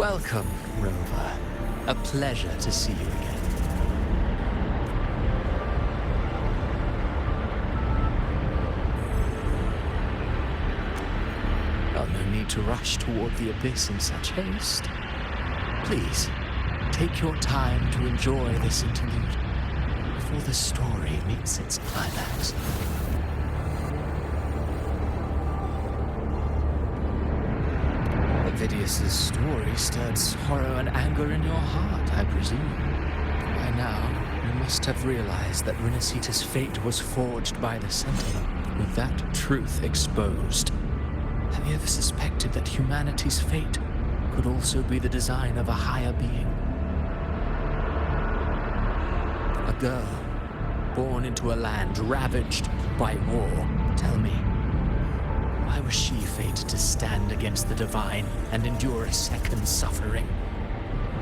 Welcome, Rover. A pleasure to see you again. Oh, no need to rush toward the abyss in such haste. Please, take your time to enjoy this interlude before the story meets its climax. Avidius's story stirred sorrow and anger in your heart, I presume. By now, you must have realized that Renacita's fate was forged by the Sentinel, with that truth exposed. Have you ever suspected that humanity's fate could also be the design of a higher being? A girl, born into a land ravaged by war. Tell me, why was she fated to stand against the divine and endure a second suffering?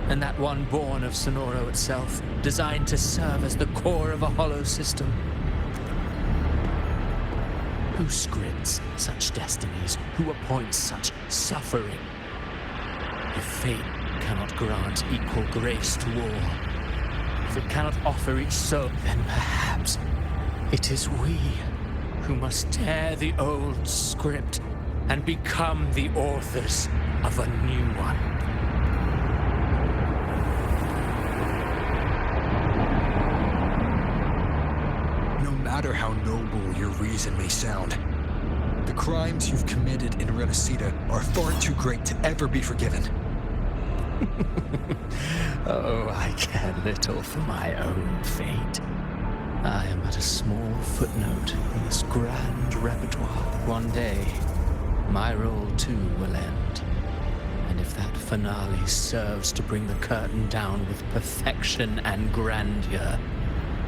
And that one born of Sonoro itself, designed to serve as the core of a hollow system? Who scripts such destinies? Who appoints such suffering? If fate cannot grant equal grace to all, if it cannot offer each soul, then perhaps it is we who must tear the old script and become the authors of a new one. No matter how noble your reason may sound, the crimes you've committed in Renacita are far too great to ever be forgiven. Oh, I care little for my own fate. I am but a small footnote in this grand repertoire. One day, my role too will end. And if that finale serves to bring the curtain down with perfection and grandeur,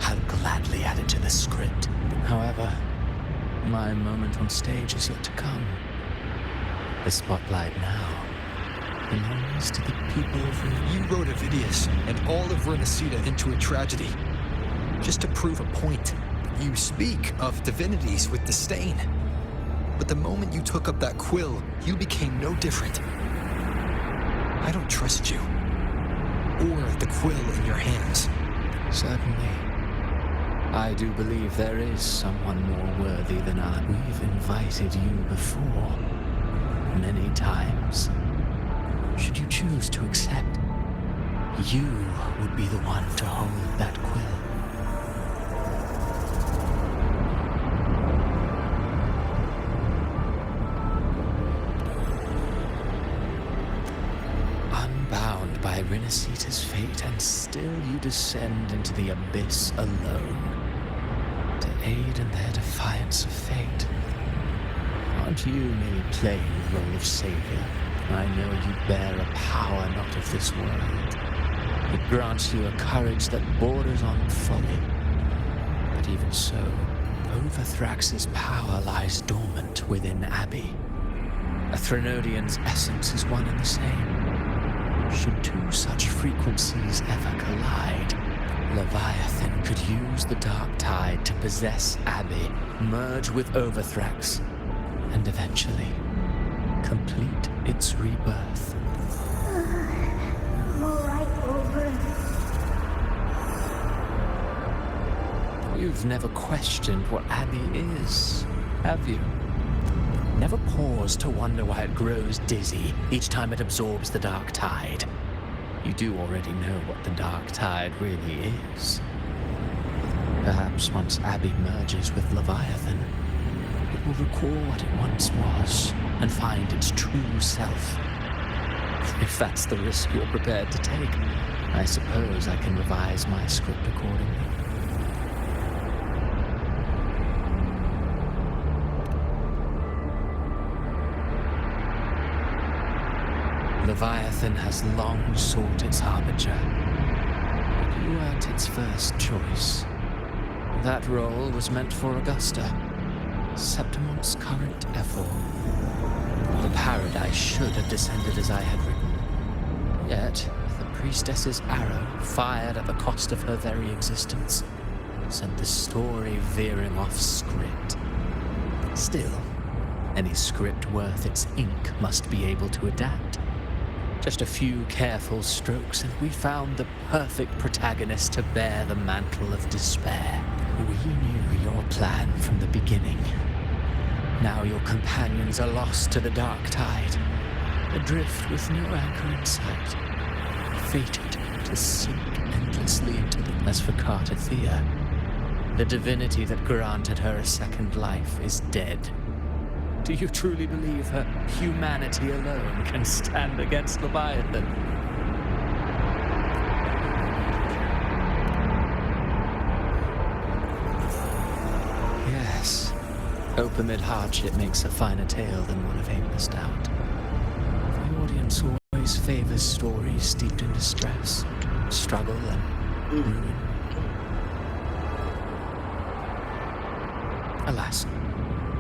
I'll gladly add it to the script. However, my moment on stage is yet to come. The spotlight now belongs to the people of Renacita. You wrote Avidius and all of Renacita into a tragedy, just to prove a point. You speak of divinities with disdain, but the moment you took up that quill, you became no different. I don't trust you, or the quill in your hands. Certainly. I do believe there is someone more worthy than I. We've invited you before, many times. Should you choose to accept, you would be the one to hold that quill. Unbound by Renacita's fate, and still you descend into the abyss alone, to aid in their defiance of fate. Aren't you merely playing the role of savior? I know you bear a power not of this world. It grants you a courage that borders on folly. But even so, Overthrax's power lies dormant within Abby. A Threnodian's essence is one and the same. Should two such frequencies ever collide, Leviathan could use the dark tide to possess Abby, merge with Overthrax, and eventually complete its rebirth. I'm all right, Rover. You've never questioned what Abby is, have you? Never paused to wonder why it grows dizzy each time it absorbs the dark tide. You do already know what the dark tide really is. Perhaps once Abby merges with Leviathan, it will recall what it once was and find its true self. If that's the risk you're prepared to take, I suppose I can revise my script accordingly. Leviathan has long sought its harbinger, but you weren't its first choice. That role was meant for Augusta, Septimon's current Ethel. The paradise should have descended as I had written. Yet, the priestess's arrow, fired at the cost of her very existence, sent the story veering off script. Still, any script worth its ink must be able to adapt. Just a few careful strokes, and we found the perfect protagonist to bear the mantle of despair. We knew your plan from the beginning. Now your companions are lost to the dark tide, adrift with no anchor in sight, fated to sink endlessly into the... As for Cartathea, the divinity that granted her a second life is dead. Do you truly believe her humanity alone can stand against Leviathan? Yes. Hope amid hardship makes a finer tale than one of aimless doubt. The audience always favors stories steeped in distress, struggle, and ruin. Alas,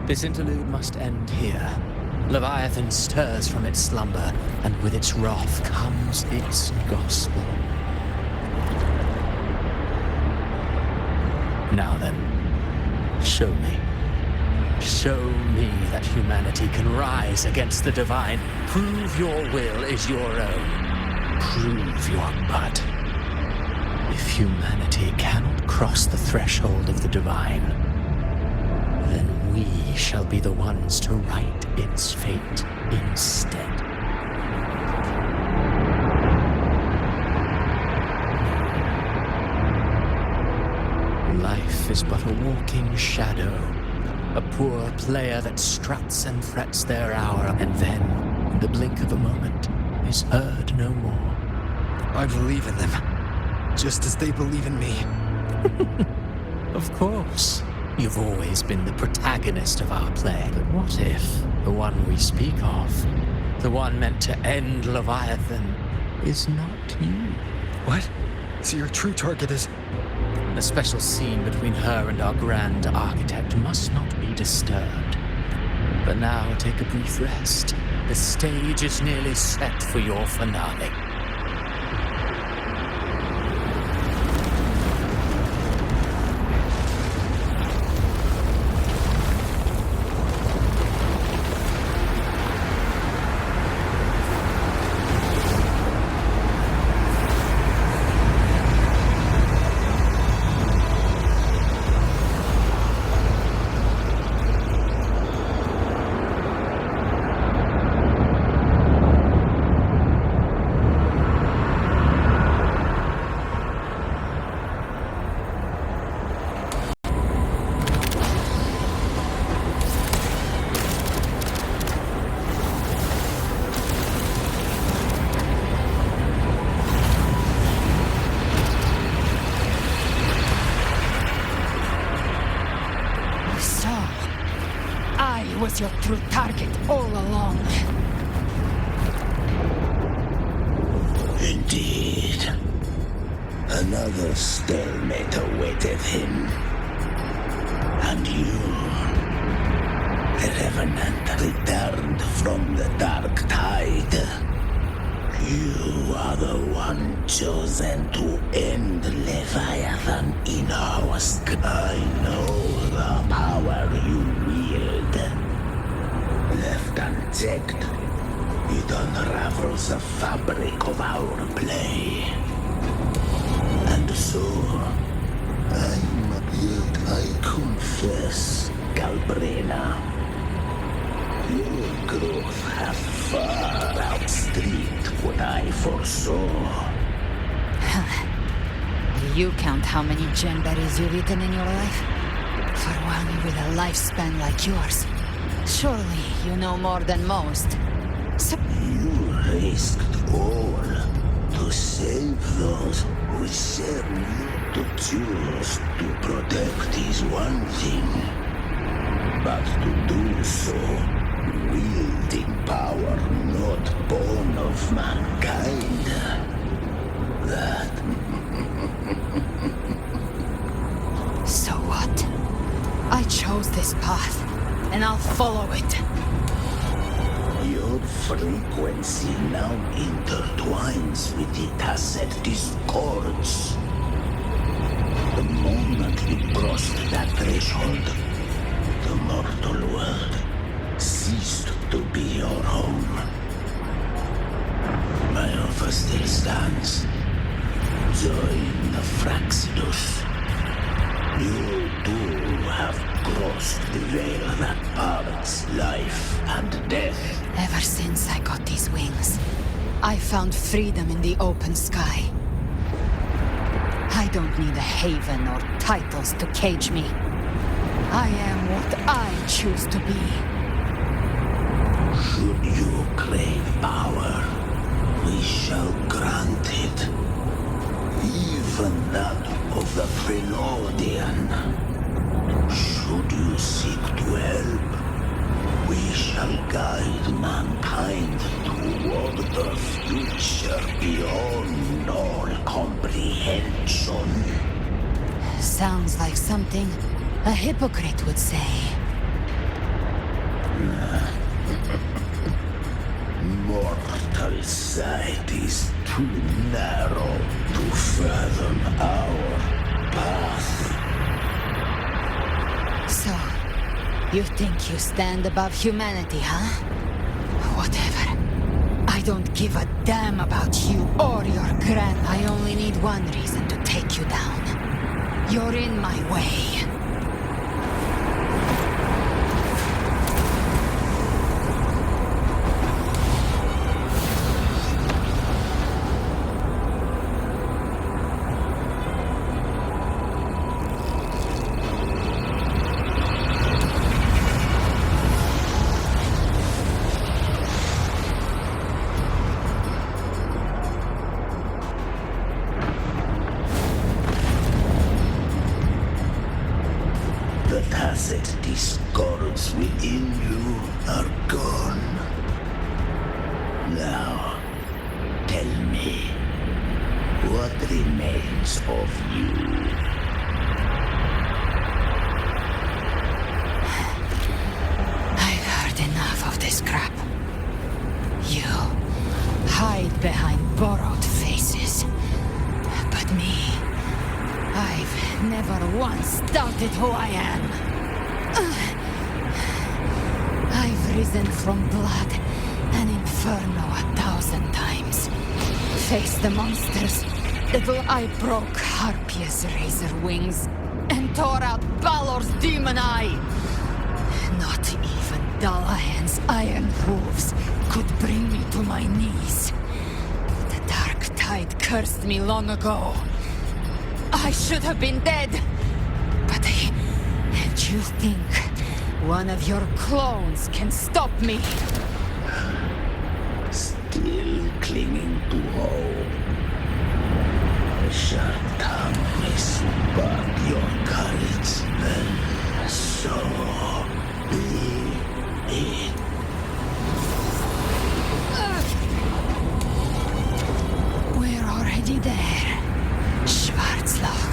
this interlude must end here. Leviathan stirs from its slumber, and with its wrath comes its gospel. Now then, show me. Show me that humanity can rise against the divine. Prove your will is your own. Prove your butt. If humanity cannot cross the threshold of the divine, then we shall be the ones to right its fate instead. Life is but a walking shadow, a poor player that struts and frets their hour, and then, in the blink of a moment, is heard no more. I believe in them, just as they believe in me. Of course. You've always been the protagonist of our play. But what if the one we speak of, the one meant to end Leviathan, is not you? What? So your true target is... The special scene between her and our grand architect must not be disturbed. But now take a brief rest. The stage is nearly set for your finale. Was your true target all along. Indeed. Another stalemate awaited him. And you, the Revenant, returned from the dark tide. You are the one chosen to end Leviathan in our sky. I know the power you wield. Left unchecked, it unravels the fabric of our play. And so, I confess, Galbrina, your growth hath far outstripped what I foresaw. Do you count how many gemberries you've eaten in your life? For one with a lifespan like yours, surely you know more than most. So You risked all to save those who share you to choose to protect is one thing, but to do so wielding power not born of mankind, that... So what? I chose this path, and I'll follow it. Your frequency now intertwines with the tacit discords. The moment you crossed that threshold, the mortal world ceased to be your home. still stands. Join the Fraxidus. You too have crossed the veil that parts life and death. Ever since I got these wings, I found freedom in the open sky. I don't need a haven or titles to cage me. I am what I choose to be. Should you crave power, we shall grant it. Even that of the Phenodian. Should you seek to help, we shall guide mankind toward the future beyond all comprehension. Sounds like something a hypocrite would say. Mortal sight is too narrow to fathom our path. So, you think you stand above humanity, huh? Whatever. I don't give a damn about you or your grand. I only need one reason to take you down. You're in my way. The tacit discords within you are gone. Now, tell me, what remains of you? I've heard enough of this crap. You hide behind borrowed faces. But me, I've never once doubted who I am. I've risen from blood and inferno 1,000 times. Faced the monsters until I broke Harpia's razor wings and tore out Balor's demon eye. Not even Dalahan's iron hooves could bring me to my knees. The dark tide cursed me long ago. I should have been dead. But and you think one of your clones can stop me? Still clinging to hope. A sharp tongue may spark your courage, then so be it. We're already there, Schwarzloch.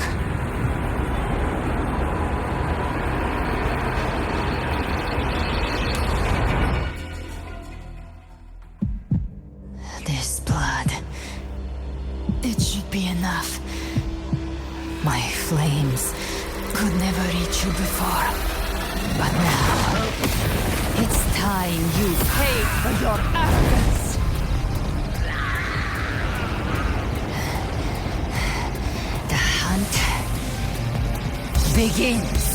This blood, it should be enough. My flames could never reach you before. But now, it's time you paid for your arrogance. The hunt begins.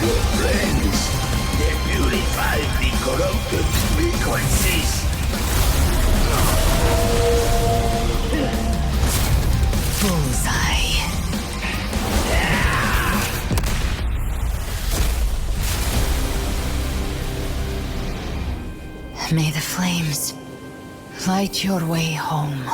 Your friends, they purify the corrupted frequencies. Bullseye. May the flames light your way home.